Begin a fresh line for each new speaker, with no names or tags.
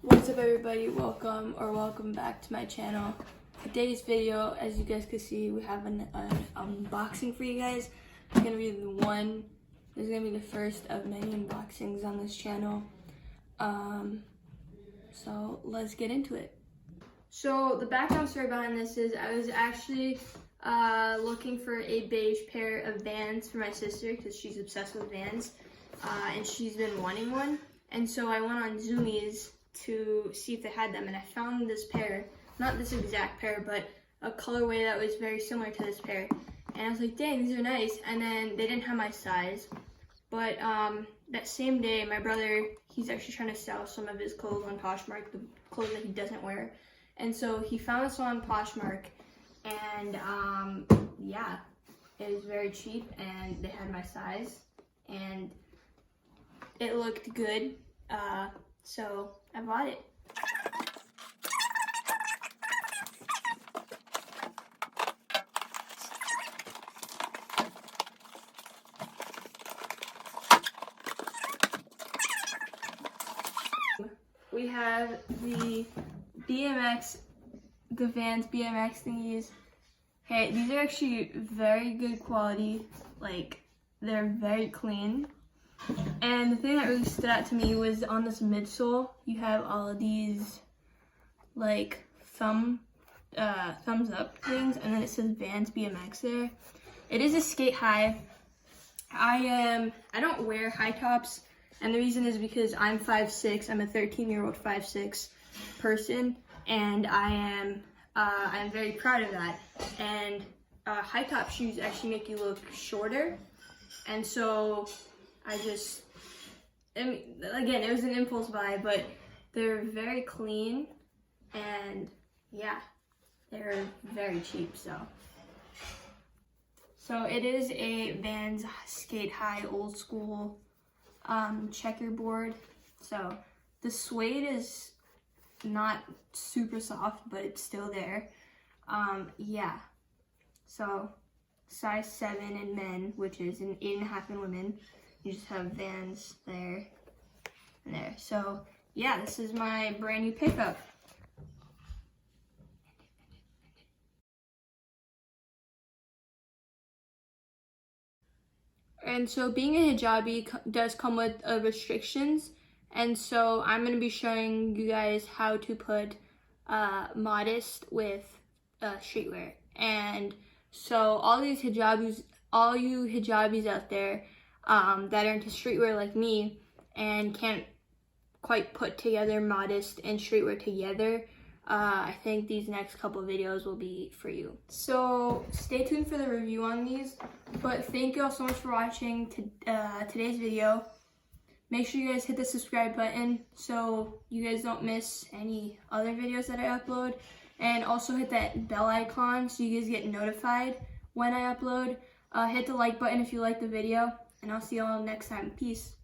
What's up everybody, welcome back to my channel. Today's video, as you guys can see, we have an unboxing for you guys. It's gonna be this is gonna be the first of many unboxings on this channel. So let's get into it. So the background story behind this is I was actually looking for a beige pair of Vans for my sister because she's obsessed with Vans, and she's been wanting one. And so I went on Zoomies to see if they had them, and I found this pair, not this exact pair, but a colorway that was very similar to this pair. And I was like, dang, these are nice. And then they didn't have my size. But that same day, my brother, he's actually trying to sell some of his clothes on Poshmark, the clothes that he doesn't wear. And so he found this on Poshmark, and yeah, it was very cheap, and they had my size, and it looked good. So I bought it. We have the Vans BMX thingies. Okay, these are actually very good quality. Like, they're very clean. And the thing that really stood out to me was on this midsole, you have all of these like thumbs up things, and then it says Vans BMX there. It is a skate high. I don't wear high tops, and the reason is because I'm 5'6". I'm a 13-year-old 5'6" person, and I'm very proud of that. And high top shoes actually make you look shorter, and so again, it was an impulse buy, but they're very clean, and yeah, they're very cheap. So it is a Vans skate high old school checkerboard. So the suede is not super soft, but it's still there. Yeah, so size 7 in men, which is an 8.5 in women. You just have Vans there and there. So yeah, this is my brand new pickup. And so being a hijabi does come with restrictions, and so I'm going to be showing you guys how to put modest with streetwear. And so all you hijabis out there that are into streetwear like me and can't quite put together modest and streetwear together, I think these next couple of videos will be for you. So stay tuned for the review on these, but thank you all so much for watching today's video. Make sure you guys hit the subscribe button so you guys don't miss any other videos that I upload, and also hit that bell icon so you guys get notified when I upload. Hit the like button if you like the video, and I'll see you all next time. Peace.